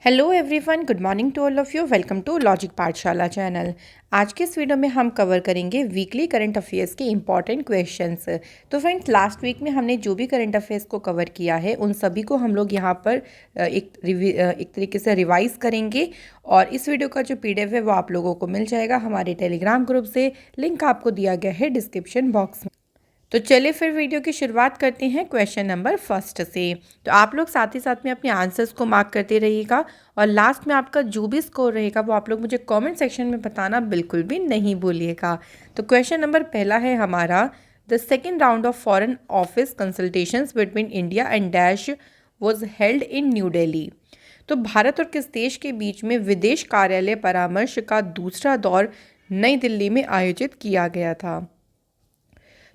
Hello everyone, good morning to all of you. Welcome to logic Pathshala channel. आज के इस video में हम कवर करेंगे वीकली करंट अफेयर्स के इंपॉर्टेंट क्वेश्चंस। तो फ्रेंड्स, लास्ट वीक में हमने जो भी करंट अफेयर्स को कवर किया है उन सभी को हम लोग यहाँ पर एक तरीके से रिवाइज करेंगे। और इस वीडियो का जो पीडीएफ है वो आप लोगों को मिल जाएगा हमारे टेलीग्राम ग्रुप से। लिंक आपको दिया गया है डिस्क्रिप्शन बॉक्स में। तो चलिए फिर वीडियो की शुरुआत करते हैं क्वेश्चन नंबर फर्स्ट से। तो आप लोग साथ ही साथ में अपने आंसर्स को मार्क करते रहिएगा और लास्ट में आपका जो भी स्कोर रहेगा वो आप लोग मुझे कमेंट सेक्शन में बताना बिल्कुल भी नहीं भूलिएगा। तो क्वेश्चन नंबर पहला है हमारा, the second round of foreign office consultations between India and dash was held in new Delhi. तो भारत और किस देश के बीच में विदेश कार्यालय परामर्श का दूसरा दौर नई दिल्ली में आयोजित किया गया था।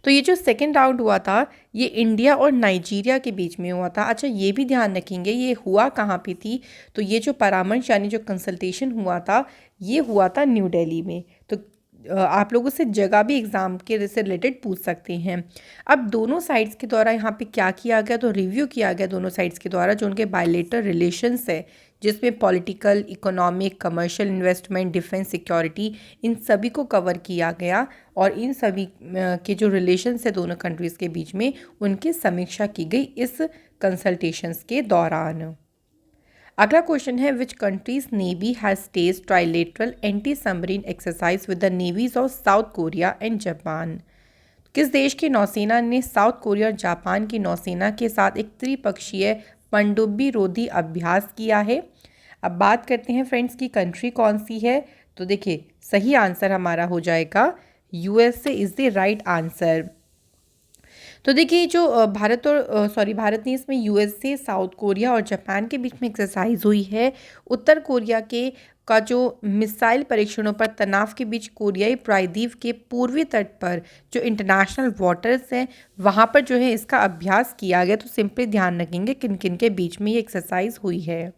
तो ये जो सेकेंड राउंड हुआ था ये इंडिया और नाइजीरिया के बीच में हुआ था। अच्छा, ये भी ध्यान रखेंगे ये हुआ कहाँ पे थी। तो ये जो परामर्श यानी जो कंसल्टेशन हुआ था ये हुआ था न्यू दिल्ली में। तो आप लोगों से जगह भी एग्ज़ाम के से रिलेटेड पूछ सकते हैं। अब दोनों साइड्स के द्वारा यहाँ पे क्या किया गया, तो रिव्यू किया गया दोनों साइड्स के द्वारा जो उनके बायलेटरल रिलेशंस है, जिसमें political, economic, commercial, investment, defence, security, इन सभी को कवर किया गया। और इन सभी के जो रिलेशंस है दोनों कंट्रीज़ के बीच में उनकी समीक्षा की गई इस कंसल्टेशंस के दौरान। अगला क्वेश्चन है, which countries navy has stage trilateral anti submarine exercise with the navies of South Korea and Japan. किस देश की नौसेना ने साउथ कोरिया और जापान की नौसेना के साथ एक त्रिपक्षीय पनडुब्बी रोधी अभ्यास किया है। अब बात करते हैं फ्रेंड्स की कंट्री कौन सी है। तो देखिए, सही आंसर हमारा हो जाएगा USA is the right answer. तो देखिए, जो भारत ने इसमें यूएसए, साउथ कोरिया और जापान के बीच में एक्सरसाइज हुई है। उत्तर कोरिया के का जो मिसाइल परीक्षणों पर तनाव के बीच कोरियाई प्रायद्वीप के पूर्वी तट पर जो इंटरनेशनल वाटर्स हैं वहाँ पर जो है इसका अभ्यास किया गया। तो सिंपली ध्यान रखेंगे किन किन के बीच में ये एक्सरसाइज हुई है।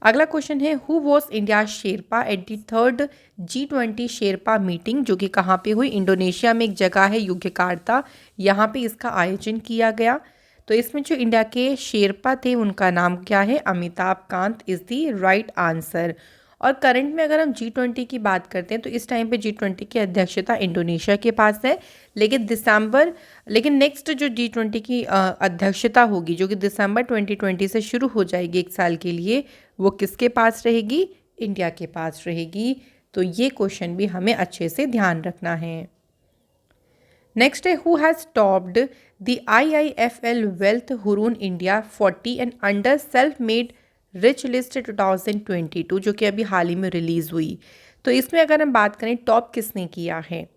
अगला क्वेश्चन है, who was India Sherpa at the third G20 Sherpa meeting, जो कि कहाँ पे हुई, इंडोनेशिया में एक जगह है योग्यकार्ता, यहाँ पे इसका आयोजन किया गया। तो इसमें जो इंडिया के शेरपा थे उनका नाम क्या है, Amitabh Kant is the right answer. और करंट में अगर हम G20 की बात करते हैं तो इस टाइम पे G20 की अध्यक्षता इंडोनेशिया के पास है। लेकिन नेक्स्ट जो G20 की अध्यक्षता होगी जो कि दिसंबर 2020 से शुरू हो जाएगी एक साल के लिए, वो किसके पास रहेगी, इंडिया के पास रहेगी। तो ये क्वेश्चन भी हमें अच्छे से ध्यान रखना है। नेक्स्ट है, who has topped the IIFL wealth Hurun India 40 and under self made rich list 2022, जो कि अभी हाल ही में रिलीज़ हुई। तो इसमें अगर हम बात करें टॉप किसने किया है,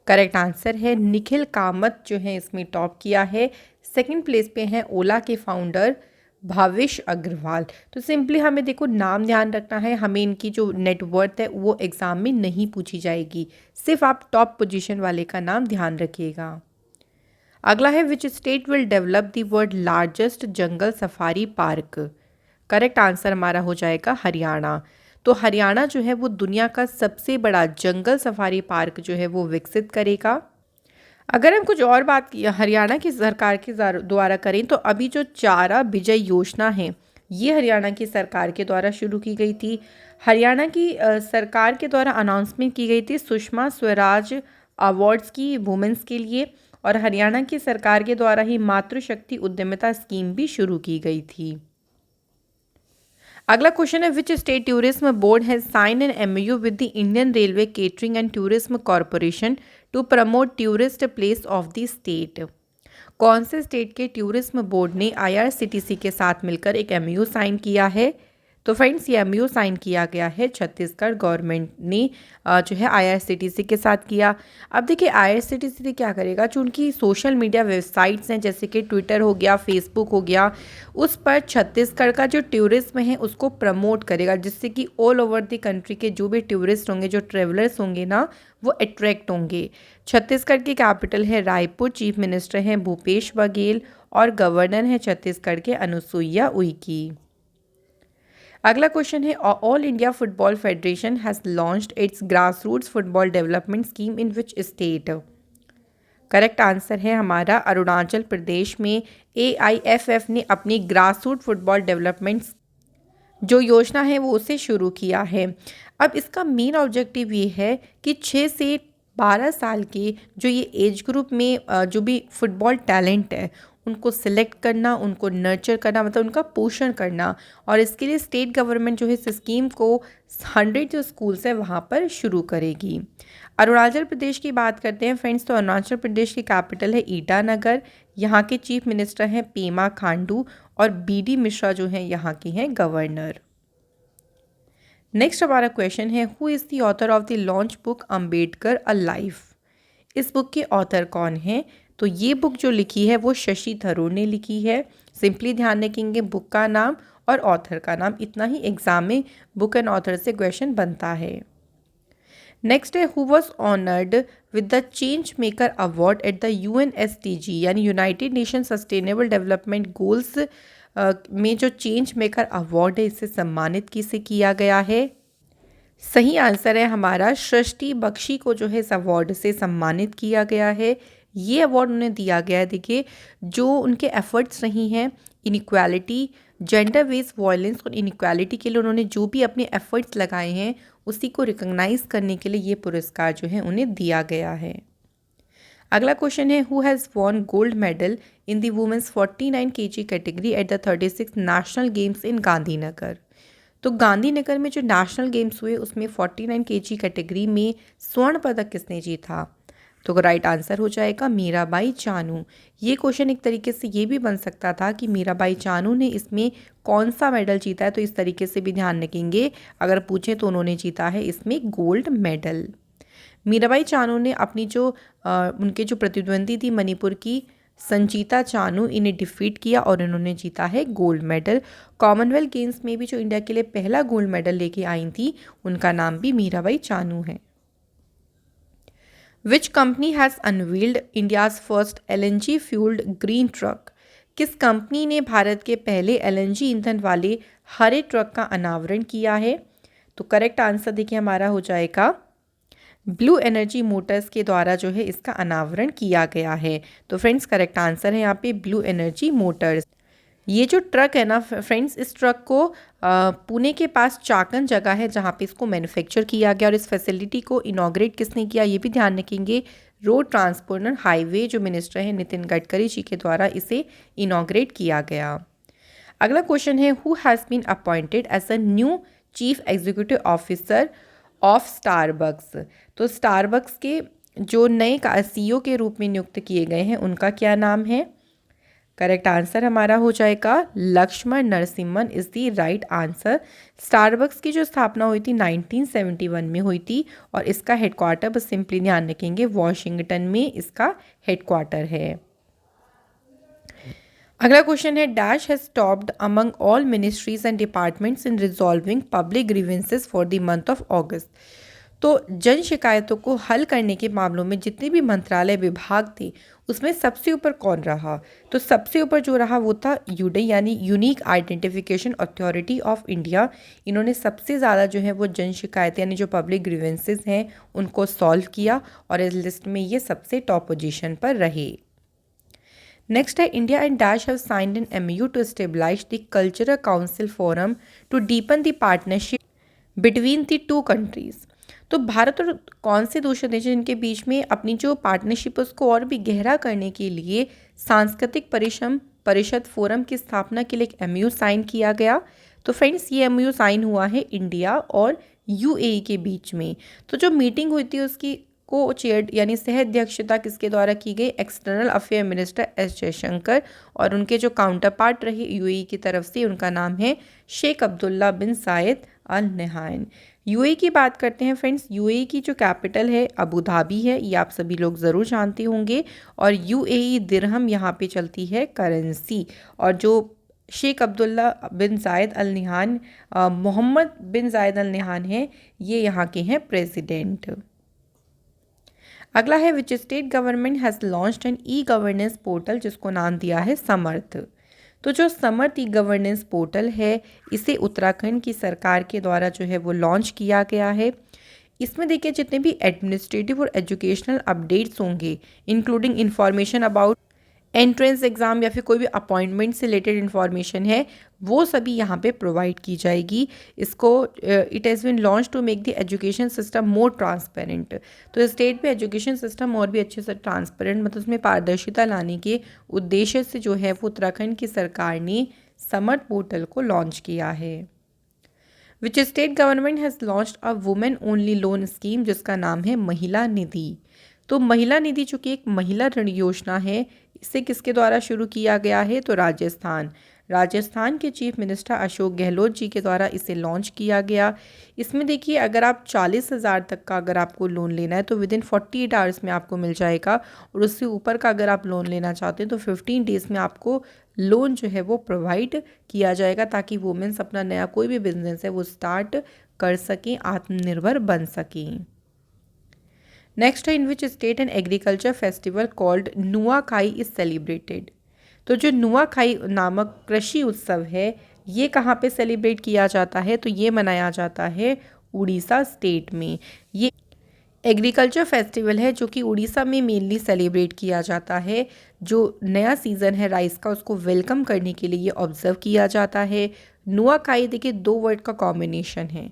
करेक्ट आंसर है निखिल कामत जो है इसमें टॉप किया है। सेकंड प्लेस पे हैं ओला के फाउंडर भावेश अग्रवाल। तो सिंपली हमें देखो नाम ध्यान रखना है, हमें इनकी जो नेटवर्थ है वो एग्ज़ाम में नहीं पूछी जाएगी, सिर्फ आप टॉप पोजीशन वाले का नाम ध्यान रखिएगा। अगला है, which state will develop the world largest jungle safari park. Correct answer हमारा हो जाएगा हरियाणा। तो हरियाणा जो है वो दुनिया का सबसे बड़ा जंगल सफारी पार्क जो है वो विकसित करेगा। अगर हम कुछ और बात की हरियाणा की सरकार के द्वारा करें तो अभी जो चारा विजय योजना है ये हरियाणा की सरकार के द्वारा शुरू की गई थी। हरियाणा की सरकार के द्वारा अनाउंसमेंट की गई थी सुषमा स्वराज अवार्ड्स की वुमेंस के लिए, और हरियाणा की सरकार के द्वारा ही मातृशक्ति उद्यमिता स्कीम भी शुरू की गई थी। अगला क्वेश्चन है, which state tourism board has sign an MOU with the Indian Railway Catering and Tourism Corporation to promote tourist place of the state. कौन से स्टेट के टूरिज्म बोर्ड ने IRCTC के साथ मिलकर एक MOU साइन किया है। तो फ्रेंड्स, ये MOU साइन किया गया है छत्तीसगढ़ गवर्नमेंट ने जो है IRCTC के साथ किया। अब देखिए IRCTC क्या करेगा, जो उनकी सोशल मीडिया वेबसाइट्स हैं जैसे कि ट्विटर हो गया, फेसबुक हो गया, उस पर छत्तीसगढ़ का जो टूरिज्म है उसको प्रमोट करेगा, जिससे कि ऑल ओवर द कंट्री के जो भी टूरिस्ट होंगे, जो ट्रेवलर्स होंगे ना, वो अट्रैक्ट होंगे। छत्तीसगढ़ की कैपिटल है रायपुर, चीफ मिनिस्टर हैं भूपेश बघेल और गवर्नर हैं छत्तीसगढ़ के अनुसुईया उइके। अगला क्वेश्चन है, all India football federation has launched it's grassroots football development scheme in which state. Correct answer है हमारा अरुणाचल प्रदेश में AIFF ने अपनी ग्रासरूट फुटबॉल डेवलपमेंट जो योजना है वो उसे शुरू किया है। अब इसका मेन ऑब्जेक्टिव ये है कि 6 से 12 साल के जो ये एज ग्रुप में जो भी फुटबॉल टैलेंट है उनको सिलेक्ट करना, उनको नर्चर करना, मतलब उनका पोषण करना। और इसके लिए स्टेट गवर्नमेंट जो है इस स्कीम को 100 जो स्कूल्स है वहाँ पर शुरू करेगी। अरुणाचल प्रदेश की बात करते हैं फ्रेंड्स, तो अरुणाचल प्रदेश की कैपिटल है ईटानगर। यहाँ के चीफ मिनिस्टर हैं पेमा खांडू और बीडी मिश्रा जो हैं यहाँ के हैं गवर्नर। नेक्स्ट हमारा क्वेश्चन है, who is the author of the launch book Ambedkar a life. इस बुक के ऑथर कौन हैं? तो ये बुक जो लिखी है वो शशि थरूर ने लिखी है। सिंपली ध्यान रखेंगे बुक का नाम और ऑथर का नाम, इतना ही एग्जाम में बुक एंड ऑथर से क्वेश्चन बनता है। नेक्स्ट है, who was honoured with the change maker award at the UNSDG यानी United nation sustainable development goals में जो चेंज मेकर अवार्ड है इससे सम्मानित किसे किया गया है? सही आंसर है हमारा सृष्टि बख्शी को जो है इस अवार्ड से सम्मानित किया गया है। ये अवार्ड उन्हें दिया गया है, देखिए जो उनके एफर्ट्स रही हैं इनइक्वालिटी, जेंडर बेस्ड वायलेंस और इनइक्वालिटी के लिए उन्होंने जो भी अपने एफर्ट्स लगाए हैं उसी को रिकॉग्नाइज करने के लिए ये पुरस्कार जो है उन्हें दिया गया है। अगला क्वेश्चन है, who has won gold medal in the women's 49 kg category at the 36 national games in Gandhinagar. तो गांधीनगर में जो नेशनल गेम्स हुए उसमें 49 kg कैटेगरी में स्वर्ण पदक किसने जीता? तो राइट आंसर हो जाएगा मीराबाई चानू। ये क्वेश्चन एक तरीके से ये भी बन सकता था कि मीराबाई चानू ने इसमें कौन सा मेडल जीता है, तो इस तरीके से भी ध्यान रखेंगे अगर पूछे तो उन्होंने जीता है इसमें गोल्ड मेडल। मीराबाई चानू ने अपनी जो उनके जो प्रतिद्वंदी थी मणिपुर की संजीता चानू, इन्हें डिफीट किया और इन्होंने जीता है गोल्ड मेडल। कॉमनवेल्थ गेम्स में भी जो इंडिया के लिए पहला गोल्ड मेडल लेके आई थी उनका नाम भी मीराबाई चानू है। Which company has unveiled India's first LNG fuelled green truck. किस कंपनी ने भारत के पहले LNG ईंधन वाले हरे ट्रक का अनावरण किया है? तो करेक्ट आंसर देखिए हमारा हो जाएगा ब्लू एनर्जी मोटर्स के द्वारा जो है इसका अनावरण किया गया है। तो फ्रेंड्स करेक्ट आंसर है यहाँ पे ब्लू एनर्जी मोटर्स। ये जो ट्रक है ना फ्रेंड्स, इस ट्रक को पुणे के पास चाकन जगह है जहाँ पे इसको मैन्युफैक्चर किया गया और इस फैसिलिटी को इनॉग्रेट किसने किया ये भी ध्यान रखेंगे, रोड ट्रांसपोर्ट एंड हाईवे जो मिनिस्टर हैं नितिन गडकरी जी के द्वारा इसे इनॉग्रेट किया गया। अगला क्वेश्चन है, who has been appointed as a new chief executive officer of Starbucks. तो स्टारबक्स के जो नए CEO के रूप में नियुक्त किए गए हैं उनका क्या नाम है? करेक्ट आंसर हमारा हो जाएगा Laxman Narasimhan is the right answer. Starbucks की जो स्थापना हुई थी 1971 में हुई थी और इसका हेडक्वार्टर बस सिंपली ध्यान रखेंगे वॉशिंगटन में इसका हेडक्वार्टर है। अगला क्वेश्चन है, dash has topped among all ministries and departments in resolving public grievances for the month of अगस्त। तो जन शिकायतों को हल करने के मामलों में जितने भी मंत्रालय विभाग थे उसमें सबसे ऊपर कौन रहा? तो सबसे ऊपर जो रहा वो था यूडे यानी unique identification authority of India. इन्होंने सबसे ज़्यादा जो है वो जन शिकायतें यानी जो पब्लिक ग्रीवेंसेस हैं उनको सॉल्व किया और इस लिस्ट में ये सबसे टॉप पोजीशन पर रहे। नेक्स्ट है, India and dash have signed an MOU to establish the cultural council forum to deepen the partnership between the two countries. तो भारत और कौन से दूसरे देश जिनके बीच में अपनी जो पार्टनरशिप है उसको और भी गहरा करने के लिए सांस्कृतिक परिषद फोरम की स्थापना के लिए एक MOU साइन किया गया। तो फ्रेंड्स ये MOU साइन हुआ है इंडिया और UAE के बीच में। तो जो मीटिंग हुई थी उसकी को चेयर यानी सह अध्यक्षता किसके द्वारा की गई? External affair minister S Jaishankar और उनके जो काउंटर पार्ट रहे UAE की तरफ से उनका नाम है शेख अब्दुल्ला बिन जायद अल नहायन। UAE की बात करते हैं फ्रेंड्स, UAE की जो कैपिटल है अबू धाबी है, ये आप सभी लोग ज़रूर जानते होंगे और UAE दिरहम यहाँ पे चलती है करेंसी। और जो शेख अब्दुल्ला बिन जायद अल नहान मोहम्मद बिन जायद अल नहान है ये यहाँ के हैं प्रेसिडेंट। अगला है, which state government has launched an e-governance portal जिसको नाम दिया है समर्थ। तो जो समर्थ E-गवर्नेंस पोर्टल है इसे उत्तराखंड की सरकार के द्वारा जो है वो लॉन्च किया गया है। इसमें देखिए जितने भी एडमिनिस्ट्रेटिव और एजुकेशनल अपडेट्स होंगे including information about entrance exam या फिर कोई भी अपॉइंटमेंट से रिलेटेड इन्फॉर्मेशन है वो सभी यहाँ पे प्रोवाइड की जाएगी। इसको it has been launch to make the education system more transparent. तो स्टेट पे एजुकेशन सिस्टम और भी अच्छे से ट्रांसपेरेंट मतलब उसमें पारदर्शिता लाने के उद्देश्य से जो है वो उत्तराखंड की सरकार ने समर्थ पोर्टल को लॉन्च किया है। Which state government has launched a women only loan scheme जिसका नाम है महिला निधि। तो महिला निधि जो कि एक महिला ऋण योजना है, इसे किसके द्वारा शुरू किया गया है? तो राजस्थान के चीफ मिनिस्टर अशोक गहलोत जी के द्वारा इसे लॉन्च किया गया। इसमें देखिए अगर आप 40,000 तक का अगर आपको लोन लेना है तो विद इन 48 आवर्स में आपको मिल जाएगा, और उससे ऊपर का अगर आप लोन लेना चाहते हैं तो 15 डेज़ में आपको लोन जो है वो प्रोवाइड किया जाएगा, ताकि वुमेन्स अपना नया कोई भी बिजनेस है वो स्टार्ट कर सकें, आत्मनिर्भर बन सकें। नेक्स्ट है in which state and agriculture festival called Nuakhai is celebrated. तो जो नुआखाई नामक कृषि उत्सव है ये कहाँ पे सेलिब्रेट किया जाता है? तो ये मनाया जाता है उड़ीसा स्टेट में। ये एग्रीकल्चर फेस्टिवल है जो कि उड़ीसा में मेनली सेलिब्रेट किया जाता है। जो नया सीज़न है राइस का उसको वेलकम करने के लिए ये ऑब्जर्व किया जाता है। नुआखाई देखिए दो वर्ड का कॉम्बिनेशन है,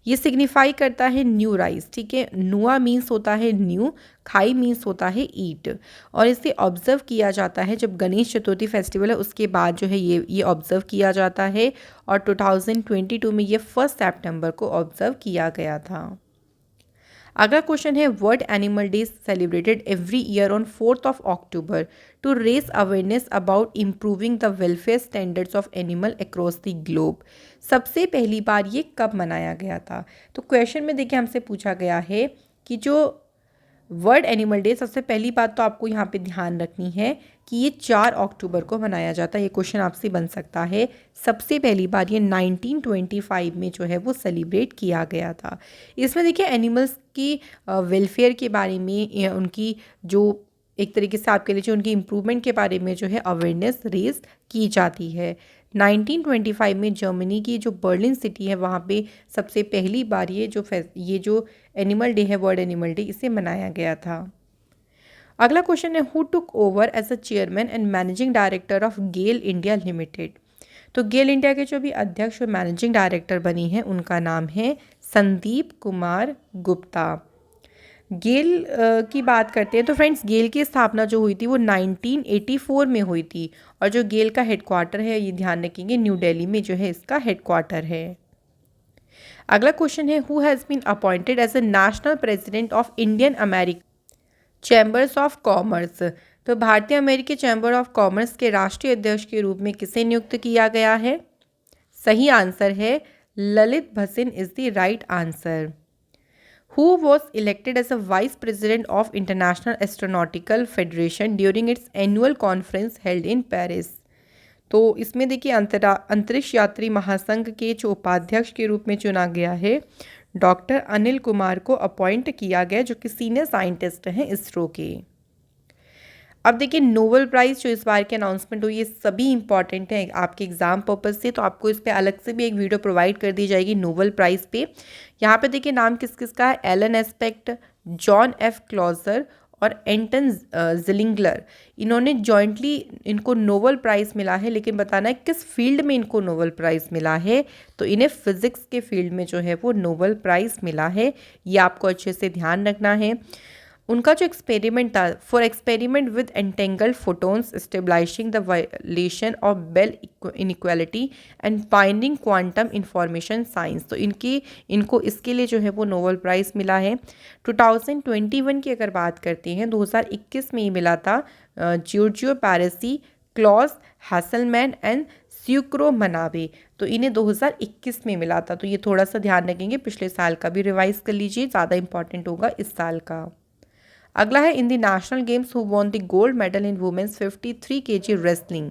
ये सिग्निफाई करता है न्यू राइस, ठीक है। नुआ मीन्स होता है न्यू, खाई मीन्स होता है ईट, और इसे ऑब्जर्व किया जाता है जब गणेश चतुर्थी फेस्टिवल है उसके बाद जो है ये ऑब्जर्व किया जाता है, और 2022 में ये 1 सितंबर को ऑब्जर्व किया गया था। अगला क्वेश्चन है world animal day celebrated every year on 4 October to raise awareness about improving the welfare standards of animal across the globe. सबसे पहली बार ये कब मनाया गया था? तो क्वेश्चन में देखिए हमसे पूछा गया है कि जो वर्ल्ड एनिमल डे, सबसे पहली बात तो आपको यहाँ पे ध्यान रखनी है कि ये 4 अक्टूबर को मनाया जाता है। ये क्वेश्चन आपसे बन सकता है। सबसे पहली बार ये 1925 में जो है वो सेलिब्रेट किया गया था। इसमें देखिए एनिमल्स की वेलफेयर के बारे में, उनकी जो एक तरीके से आपके लिए जो उनकी इम्प्रूवमेंट के बारे में जो है अवेयरनेस रेज की जाती है। 1925 में जर्मनी की जो बर्लिन सिटी है वहाँ पे सबसे पहली बार ये जो एनिमल डे है, वर्ल्ड एनिमल डे, इसे मनाया गया था। अगला क्वेश्चन है who took over as a chairman and managing director of GAIL India Limited. तो गेल इंडिया के जो भी अध्यक्ष और मैनेजिंग डायरेक्टर बनी हैं उनका नाम है संदीप कुमार गुप्ता। गेल की बात करते हैं तो फ्रेंड्स गेल की स्थापना जो हुई थी वो 1984 में हुई थी, और जो गेल का हेडक्वार्टर है ये ध्यान रखेंगे न्यू दिल्ली में जो है इसका हेडक्वार्टर है। अगला क्वेश्चन है who has been appointed as a national president of Indian American Chambers of Commerce. तो भारतीय अमेरिकी चैम्बर ऑफ कॉमर्स के राष्ट्रीय अध्यक्ष के रूप में किसे नियुक्त किया गया है? सही आंसर है Lalit Bhasin is the right answer. Who was elected as a vice president of International Astronautical Federation during its annual conference held in Paris? तो इसमें देखिए अंतरिक्ष यात्री महासंघ के जो उपाध्यक्ष के रूप में चुना गया है डॉक्टर अनिल कुमार को अपॉइंट किया गया, जो कि सीनियर साइंटिस्ट हैं इसरो के। अब देखिए नोबेल प्राइज़ जो इस बार की अनाउंसमेंट हुई ये सभी इंपॉर्टेंट हैं आपके एग्जाम पर्पज़ से, तो आपको इस पे अलग से भी एक वीडियो प्रोवाइड कर दी जाएगी नोबेल प्राइज़ पे। यहाँ पे देखिए नाम किस किस का है, Alain Aspect, John F Clauser और एंटन जिलिंगलर। इन्होंने जॉइंटली इनको नोबेल प्राइज़ मिला है, लेकिन बताना है किस फील्ड में इनको नोबेल प्राइज़ मिला है। तो इन्हें फिज़िक्स के फील्ड में जो है वो नोबेल प्राइज़ मिला है, ये आपको अच्छे से ध्यान रखना है। उनका जो एक्सपेरिमेंट था for experiment with entangled photons stabilising the violation of Bell inequality and finding quantum information science, तो इनको इसके लिए जो है वो नोबेल प्राइज़ मिला है। 2021 की अगर बात करते हैं 2021 में ही मिला था जियोर्जियो पैरेसी, क्लॉस हैसलमैन एंड स्यूक्रो मनाबे, तो इन्हें 2021 में मिला था। तो ये थोड़ा सा ध्यान रखेंगे, पिछले साल का भी रिवाइज कर लीजिए, ज़्यादा इंपॉर्टेंट होगा इस साल का। अगला है in the national games who won the gold medal in women's 53 kg wrestling.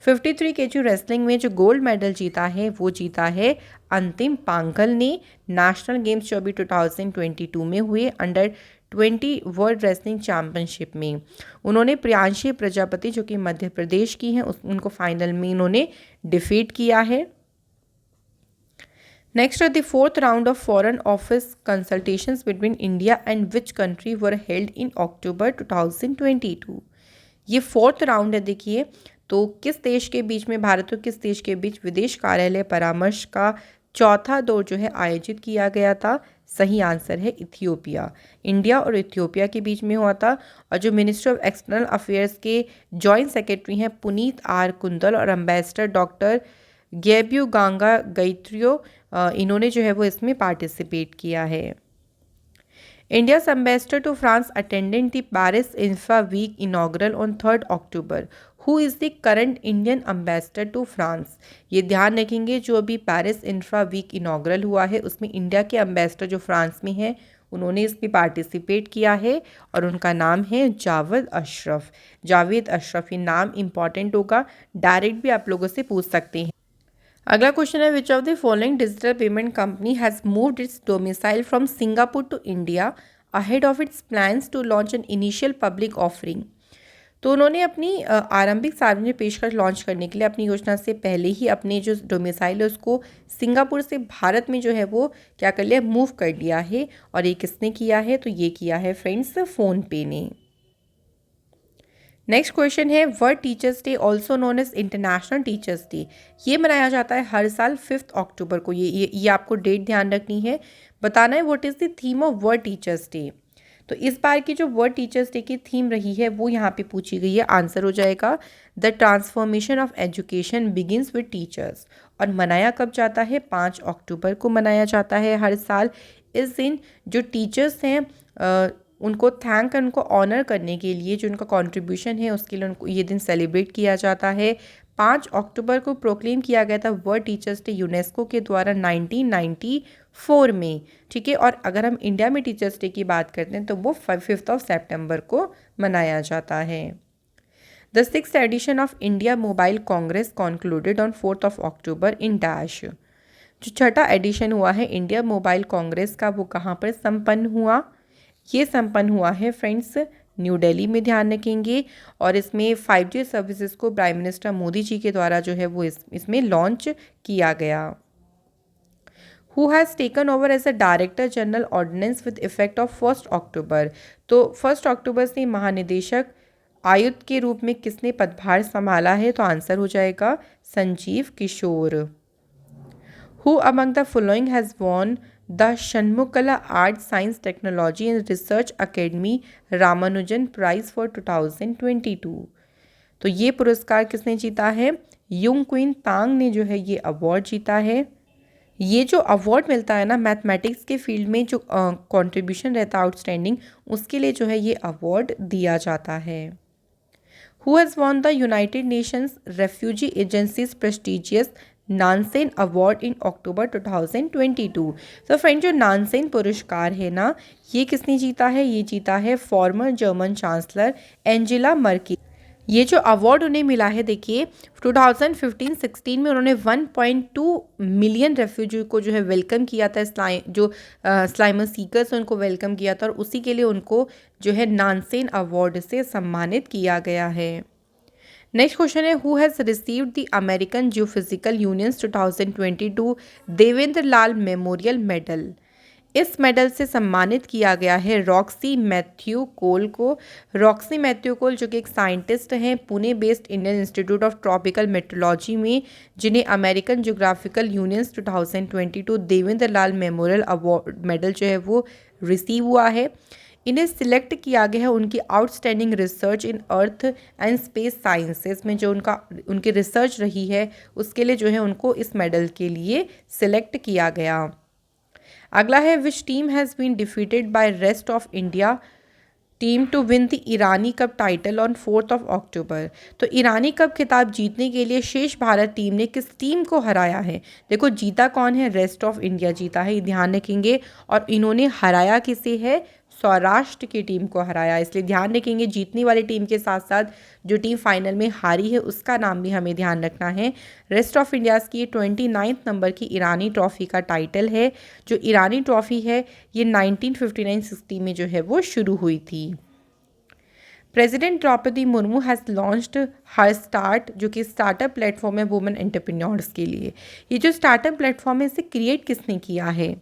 53 kg wrestling में जो गोल्ड मेडल जीता है वो जीता है अंतिम पांघल ने। नेशनल गेम्स जो अभी 2022 में हुए अंडर 20 वर्ल्ड रेसलिंग चैम्पियनशिप में उन्होंने प्रियांशी प्रजापति जो कि मध्य प्रदेश की हैं उनको फाइनल में इन्होंने डिफीट किया है। Next are the fourth round of Foreign Office consultations between India and which country were held in October 2022? ये 4th राउंड है देखिए। तो किस देश के बीच में, भारत और किस देश के बीच विदेश कार्यालय परामर्श का चौथा दौर जो है आयोजित किया गया था? सही आंसर है इथियोपिया। इंडिया और इथियोपिया के बीच में हुआ था। और जो मिनिस्टर ऑफ एक्सटर्नल अफेयर्स के जॉइंट सेक्रेटरी हैं पुनीत आर कुंदल और एम्बेसडर डॉक्टर गैब्यू गांगा गैत्रियो, इन्होंने जो है वो इसमें पार्टिसिपेट किया है। India's ambassador to France attended the Paris Infra Week inaugural on 3rd October. Who is the current Indian ambassador to France? ये ध्यान रखेंगे, जो अभी पेरिस इंफ्रा वीक इनॉग्रल हुआ है उसमें इंडिया के एम्बेसडर जो फ्रांस में हैं उन्होंने इसमें पार्टिसिपेट किया है और उनका नाम है जावेद अशरफ। जावेद अशरफ, ये नाम इंपॉर्टेंट होगा, डायरेक्ट भी आप लोगों से पूछ सकते हैं। अगला क्वेश्चन है, which of the following digital payment company has moved its domicile from Singapore to India ahead of its plans to launch an initial public offering. तो उन्होंने अपनी आरंभिक सार्वजनिक पेशकश लॉन्च करने के लिए अपनी योजना से पहले ही अपने जो डोमिसाइल है उसको सिंगापुर से भारत में जो है वो क्या कर लिया, मूव कर लिया है। और ये किसने किया है? तो ये किया है फ्रेंड्स फ़ोनपे ने। नेक्स्ट क्वेश्चन है, world teachers day also known as international teachers day, ये मनाया जाता है हर साल 5 अक्टूबर को। ये आपको डेट ध्यान रखनी है, बताना है what is the theme of world teachers day. तो इस बार की जो वर्ल्ड टीचर्स डे की थीम रही है वो यहाँ पे पूछी गई है। आंसर हो जाएगा the transformation of education begins with teachers. और मनाया कब जाता है? 5 अक्टूबर को मनाया जाता है हर साल। इस दिन जो टीचर्स हैं उनको थैंक, उनको ऑनर करने के लिए, जो उनका कंट्रीब्यूशन है उसके लिए उनको ये दिन सेलिब्रेट किया जाता है। 5 अक्टूबर को प्रोक्लेम किया गया था वर्ल्ड टीचर्स डे यूनेस्को के द्वारा 1994 में, ठीक है। और अगर हम इंडिया में टीचर्स डे की बात करते हैं तो वो 5 सितंबर को मनाया जाता है। The 6th edition of India mobile congress concluded on 4 अक्टूबर इन डैश। जो छठा एडिशन हुआ है इंडिया मोबाइल कांग्रेस का वो कहाँ पर संपन्न हुआ? ये संपन्न हुआ है फ्रेंड्स न्यू दिल्ली में, ध्यान रखेंगे। और इसमें 5G सर्विसेज को प्राइम मिनिस्टर मोदी जी के द्वारा जो है वो इसमें लॉन्च किया गया। Who has taken over as a director general ordnance with effect of 1 October. तो 1 अक्टूबर से महानिदेशक आयुक्त के रूप में किसने पदभार संभाला है? तो आंसर हो जाएगा Sanjeev Kishore. Who among the following has won the Shanmugha art science technology and research academy Ramanujan prize for 2022। तो ये पुरस्कार किसने जीता है? युंग क्विन तांग ने जो है ये अवार्ड जीता है। ये जो अवार्ड मिलता है ना मैथमेटिक्स के फील्ड में जो कंट्रीब्यूशन रहता है आउटस्टैंडिंग, उसके लिए जो है ये अवार्ड दिया जाता है। Who has won the United Nations refugee agencies prestigious Nansen award in October 2022। तो फ्रेंड जो नानसेन पुरस्कार है ना, ये किसने जीता है? ये जीता है farmer German chancellor Angela Merkel. ये जो अवार्ड उन्हें मिला है देखिए 2015-16 में उन्होंने 1.2 मिलियन रेफ्यूजी को जो है वेलकम किया था, स्लाइमर सीकर्स उनको वेलकम किया था और उसी के लिए उनको जो है नानसेन अवार्ड से सम्मानित किया गया है। नेक्स्ट क्वेश्चन है, who has received the American geophysical unions 2022 Devendra Lal memorial medal. इस मेडल से सम्मानित किया गया है रॉक्सी मैथ्यू कोल को। रॉक्सी मैथ्यू कोल जो कि एक साइंटिस्ट हैं Pune based Indian institute of tropical metrology में, जिन्हें अमेरिकन जियोग्राफिकल यूनियंस 2022 देवेंद्र लाल मेमोरियल अवार्ड मेडल जो है वो रिसीव हुआ है। इन्हें सिलेक्ट किया गया है उनकी outstanding research in earth and space sciences में, जो उनकी रिसर्च रही है उसके लिए जो है उनको इस मेडल के लिए सिलेक्ट किया गया। अगला है, which team has been defeated by rest of India team to win the Irani cup title on 4 October. तो ईरानी कप खिताब जीतने के लिए शेष भारत टीम ने किस टीम को हराया है? देखो जीता कौन है? रेस्ट ऑफ इंडिया जीता है, ये ध्यान रखेंगे। और इन्होंने हराया किसे है? सौराष्ट्र की टीम को हराया, इसलिए ध्यान रखेंगे जीतने वाली टीम के साथ साथ जो टीम फाइनल में हारी है उसका नाम भी हमें ध्यान रखना है। रेस्ट ऑफ इंडियाज़ की 29 नंबर की ईरानी ट्रॉफ़ी का टाइटल है। जो ईरानी ट्रॉफ़ी है ये 1959-60 में जो है वो शुरू हुई थी। President Droupadi Murmu has launched her start, जो कि स्टार्टअप प्लेटफॉर्म है वुमेन एंटरप्रेन्योर्स के लिए। ये जो स्टार्टअप प्लेटफॉर्म है इसे क्रिएट किसने किया है?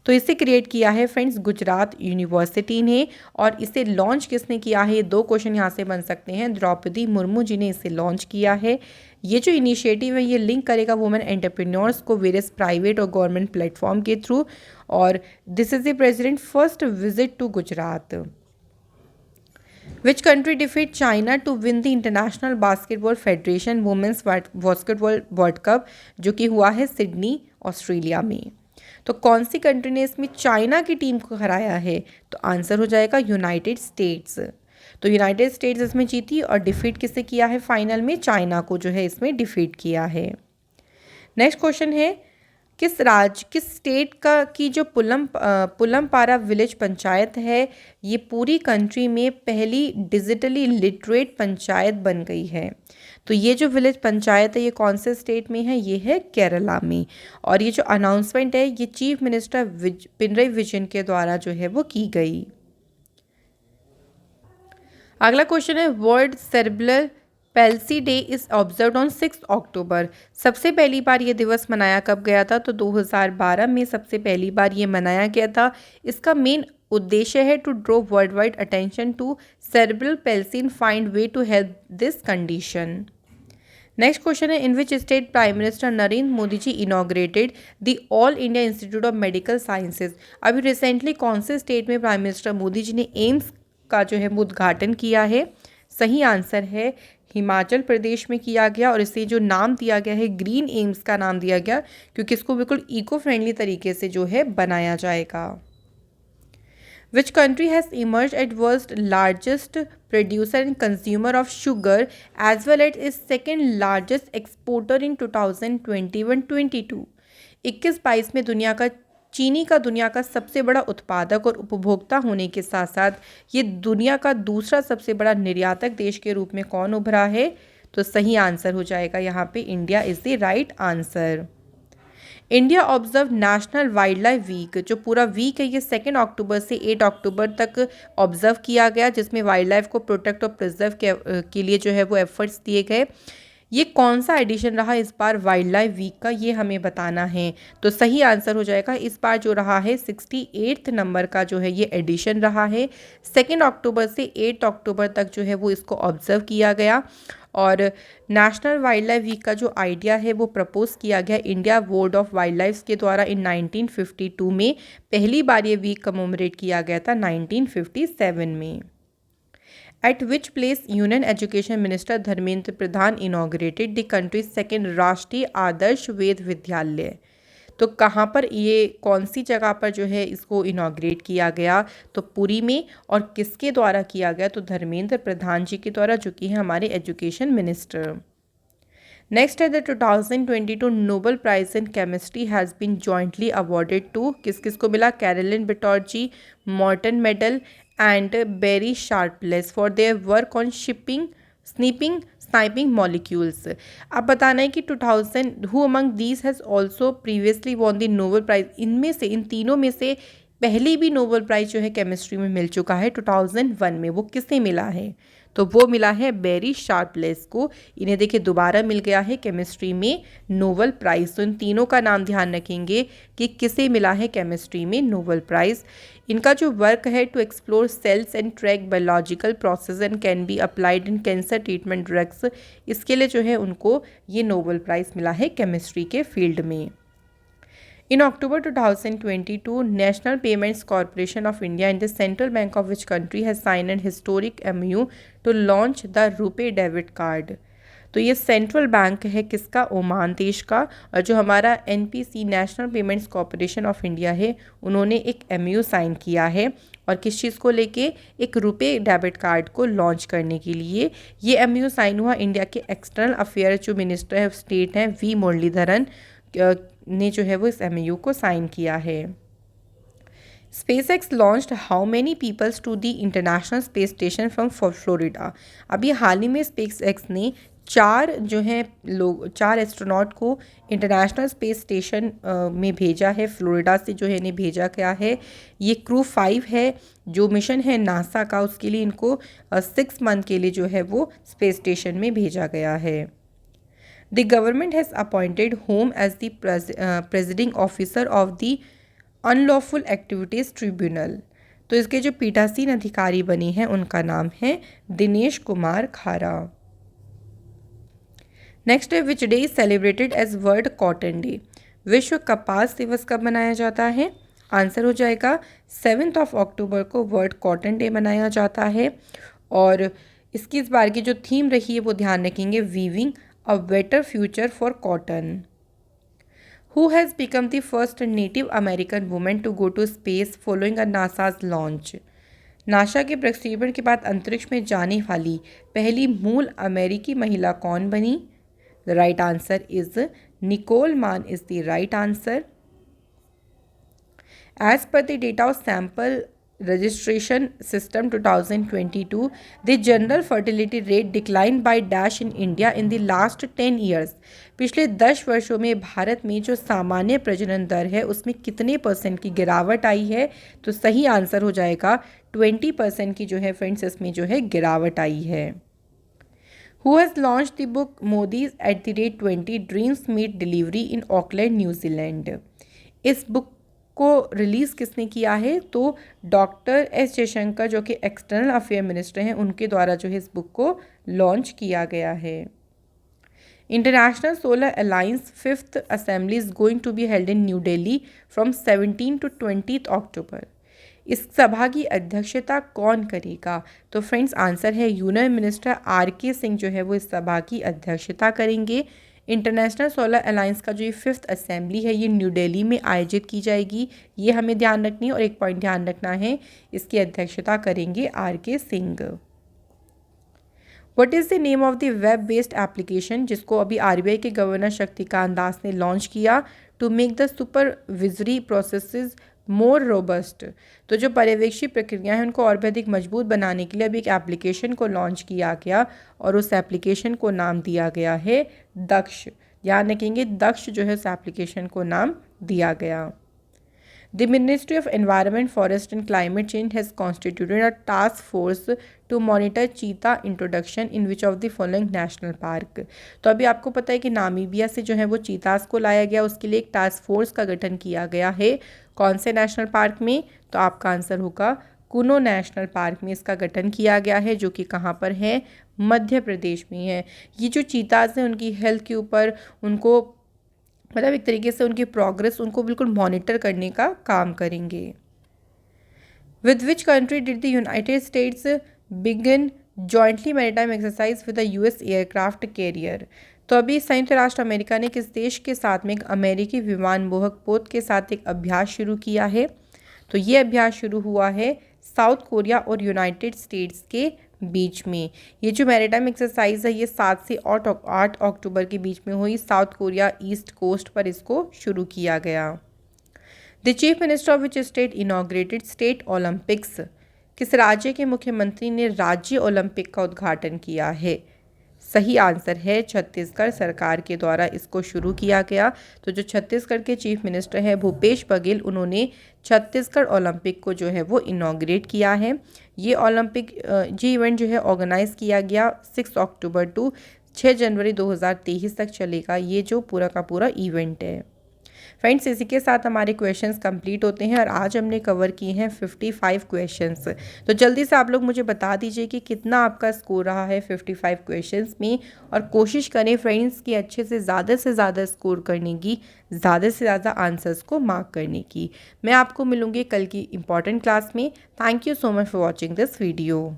तो इसे क्रिएट किया है फ्रेंड्स गुजरात यूनिवर्सिटी ने। और इसे लॉन्च किसने किया है, ये 2 क्वेश्चन यहाँ से बन सकते हैं। द्रौपदी मुर्मू जी ने इसे लॉन्च किया है। ये जो इनिशिएटिव है ये लिंक करेगा वुमेन एंटरप्रेन्योर्स को वेरियस प्राइवेट और गवर्नमेंट प्लेटफॉर्म के थ्रू। और this is the president first visit to Gujarat. Which country defeat China to win the International Basketball Federation Women's Basketball World Cup, जो कि हुआ है सिडनी ऑस्ट्रेलिया में। तो कौन सी कंट्री ने इसमें चाइना की टीम को हराया है, तो आंसर हो जाएगा यूनाइटेड स्टेट्स। तो यूनाइटेड स्टेट्स इसमें जीती और डिफीट किसे किया है फाइनल में, चाइना को जो है इसमें डिफीट किया है। नेक्स्ट क्वेश्चन है किस स्टेट का की जो पुलमपारा विलेज पंचायत है ये पूरी कंट्री में पहली डिजिटली लिटरेट पंचायत बन गई है। तो ये जो विलेज पंचायत है ये कौन से स्टेट में है, ये है केरला में। और ये जो अनाउंसमेंट है ये चीफ मिनिस्टर पिनरई विजयन के द्वारा जो है वो की गई। अगला क्वेश्चन है world cerebral palsy day is observed on 6 अक्टूबर। सबसे पहली बार ये दिवस मनाया कब गया था, तो 2012 में सबसे पहली बार ये मनाया गया था। इसका मेन उद्देश्य है to draw world wide attention to cerebral palsy and find way to help this condition. Next question है in which state prime minister Narendra Modi ji inaugurated the all India institute of medical sciences. अभी recently कौन से state में prime minister Modi ji ने AIIMS का जो है उद्घाटन किया है, सही आंसर है हिमाचल प्रदेश में किया गया। और इसे जो नाम दिया गया है ग्रीन एम्स का नाम दिया गया क्योंकि इसको बिल्कुल इको फ्रेंडली तरीके से जो है बनाया जाएगा। Which country has emerged as world's largest producer and consumer of sugar as well as its second largest exporter in 2021-22? 21-22 में चीनी का दुनिया का सबसे बड़ा उत्पादक और उपभोक्ता होने के साथ साथ ये दुनिया का दूसरा सबसे बड़ा निर्यातक देश के रूप में कौन उभरा है, तो सही आंसर हो जाएगा यहाँ पे India is the right answer. India observe national wildlife week, जो पूरा वीक है ये 2 अक्टूबर से 8 अक्टूबर तक ऑब्जर्व किया गया, जिसमें वाइल्ड लाइफ को प्रोटेक्ट और प्रिजर्व के लिए जो है वो एफर्ट्स दिए गए। ये कौन सा एडिशन रहा इस बार वाइल्ड लाइफ वीक का, ये हमें बताना है। तो सही आंसर हो जाएगा इस बार जो रहा है 68 नंबर का जो है ये एडिशन रहा है। 2 अक्टूबर से 8 अक्टूबर तक जो है वो इसको ऑब्जर्व किया गया। और नेशनल वाइल्ड लाइफ वीक का जो आइडिया है वो प्रपोज किया गया India board of wild life के द्वारा इन 1952 में। पहली बार ये वीक कमोमरेट किया गया था 1957 में। At which place Union Education Minister Dharmendra Pradhan inaugurated the country's second राष्ट्रीय आदर्श वेद विद्यालय। तो कहाँ पर ये कौन सी जगह पर जो है इसको इनाग्रेट किया गया, तो पुरी में। और किसके द्वारा किया गया, तो धर्मेंद्र प्रधान जी के द्वारा, जो कि है हमारे एजुकेशन मिनिस्टर। नेक्स्ट है the 2022 Nobel prize in chemistry has been jointly awarded to, किस किस को मिला, Carolyn Bertozzi, Morten Meldal and Barry Sharpless for their work on sniping molecules. अब बताना है कि 2000 who among these has also previously won the Nobel prize. इनमें से इन तीनों में से पहले भी नोबेल प्राइज जो है केमिस्ट्री में मिल चुका है 2001 में, वो किसे मिला है, तो वो मिला है बेरी शार्पलेस को। इन्हें देखिए दोबारा मिल गया है केमिस्ट्री में नोबेल प्राइज़। तो इन तीनों का नाम ध्यान रखेंगे कि किसे मिला है केमिस्ट्री में नोबेल प्राइज़। इनका जो वर्क है to explore cells and track biological process and can be applied in cancer treatment drugs, इसके लिए जो है उनको ये नोबेल प्राइज़ मिला है केमिस्ट्री के फील्ड में। In October 2022, National Payments Corporation of India and the Central Bank of which country has signed an historic MOU to launch the RuPay debit card. तो ये सेंट्रल बैंक है किसका, ओमान देश का। और जो हमारा NPC national payments corporation of India है उन्होंने एक MOU साइन किया है, और किस चीज़ को लेके, एक रुपे डेबिट कार्ड को लॉन्च करने के लिए। ये MOU साइन हुआ इंडिया के एक्सटर्नल अफेयर जो मिनिस्टर ऑफ स्टेट हैं V मुरलीधरन ने जो है वो इस MOU को साइन किया है। SpaceX launched how many peoples to the International Space Station from Florida. अभी हाल ही में SpaceX ने 4 एस्ट्रोनॉट को इंटरनेशनल स्पेस स्टेशन में भेजा है। फ्लोरिडा से जो है इन्हें भेजा गया है। ये क्रू 5 है, जो मिशन है नासा का, उसके लिए इनको 6 मंथ के लिए जो है वो स्पेस स्टेशन में भेजा गया है। The government has appointed whom as the presiding officer of the unlawful activities tribunal. तो इसके जो पीठासीन अधिकारी बने हैं उनका नाम है दिनेश कुमार खारा। नेक्स्ट है which day is celebrated as world cotton day. विश्व कपास दिवस कब मनाया जाता है? आंसर हो जाएगा 7 अक्टूबर को वर्ल्ड कॉटन डे मनाया जाता है। और इसकी इस बार की जो थीम रही है वो ध्यान रखेंगे, weaving a better future for cotton. Who has become the first Native American woman to go to space following a NASA's launch? NASA के प्रक्षेपण के बाद अंतरिक्ष में जाने वाली पहली मूल अमेरिकी महिला कौन बनी? The right answer is Nicole Mann is the right answer. As per the data of sample registration system 2022, the general fertility rate declined by dash in India in the last 10 years. पिछले 10 वर्षों में भारत में जो सामान्य प्रजनन दर है उसमें कितने % की गिरावट आई है? तो सही आंसर हो जाएगा 20% की जो है फ्रेंड्स इसमें जो है गिरावट आई है। Who has launched the book Modi's @20 Dreams Meet Delivery in Auckland, New Zealand? इस बुक को रिलीज़ किसने किया है? तो डॉक्टर एस जयशंकर जो कि एक्सटर्नल अफेयर मिनिस्टर हैं उनके द्वारा जो है इस बुक को लॉन्च किया गया है। International solar alliance 5th assembly is going to be held in new Delhi from 17 to 20 October. इस सभा की अध्यक्षता कौन करेगा? तो फ्रेंड्स आंसर है यूनियन मिनिस्टर RK सिंह जो है वो इस सभा की अध्यक्षता करेंगे। इंटरनेशनल सोलर अलायंस का जो ये 5th असेंबली है ये न्यू दिल्ली में आयोजित की जाएगी, ये हमें ध्यान रखनी है। और एक पॉइंट ध्यान रखना है, इसकी अध्यक्षता करेंगे RK Singh. What is the name of the web based application जिसको अभी RBI के गवर्नर शक्तिकांत दास ने लॉन्च किया to make the supervisory processes more robust? तो जो पर्यवेक्षी प्रक्रिया है उनको और भी अधिक मजबूत बनाने के लिए अभी एक एप्लीकेशन को लॉन्च किया गया और उस एप्लीकेशन को नाम दिया गया है दक्ष। ध्यान रखेंगे, दक्ष जो है उस एप्लीकेशन को नाम दिया गया। The Ministry of Environment, Forest and Climate Change has constituted a task force to monitor cheetah introduction in which of the following national park? तो अभी आपको पता है कि नामीबिया से जो है वो चीतास को लाया गया, उसके लिए एक टास्क फोर्स का गठन किया गया है। कौन से नेशनल पार्क में? तो आपका आंसर होगा कुनो नेशनल पार्क में इसका गठन किया गया है, जो कि कहाँ पर है? मध्य प्रदेश में है। ये जो चीतास हैं उनकी हेल्थ के ऊपर उनको मतलब एक तरीके से उनकी प्रोग्रेस उनको बिल्कुल मॉनिटर करने का काम करेंगे। With which country did the United states begin jointly maritime exercise with the US aircraft carrier? तो अभी संयुक्त राष्ट्र अमेरिका ने किस देश के साथ में एक अमेरिकी विमान वाहक पोत के साथ एक अभ्यास शुरू किया है? तो ये अभ्यास शुरू हुआ है साउथ कोरिया और यूनाइटेड स्टेट्स के बीच में। ये जो मैरीटाइम एक्सरसाइज है ये 7 से 8 अक्टूबर के बीच में हुई। साउथ कोरिया ईस्ट कोस्ट पर इसको शुरू किया गया। The chief minister of which state inaugurated state Olympics? किस राज्य के मुख्यमंत्री ने राज्य ओलंपिक का उद्घाटन किया है? सही आंसर है छत्तीसगढ़ सरकार के द्वारा इसको शुरू किया गया। तो जो छत्तीसगढ़ के चीफ मिनिस्टर हैं भूपेश बघेल, उन्होंने छत्तीसगढ़ ओलंपिक को जो है वो इनॉग्रेट किया है। ये ओलंपिक ये इवेंट जो है ऑर्गेनाइज किया गया 6 अक्टूबर टू 6 जनवरी 2023 तक चलेगा ये जो पूरा का पूरा इवेंट है। फ्रेंड्स इसी के साथ हमारे क्वेश्चंस कंप्लीट होते हैं और आज हमने कवर किए हैं 55 क्वेश्चंस। तो जल्दी से आप लोग मुझे बता दीजिए कि कितना आपका स्कोर रहा है 55 क्वेश्चंस में, और कोशिश करें फ्रेंड्स कि अच्छे से ज़्यादा स्कोर करने की, ज़्यादा से ज़्यादा आंसर्स को मार्क करने की। मैं आपको मिलूँगी कल की इंपॉर्टेंट क्लास में। Thank you so much for watching this video.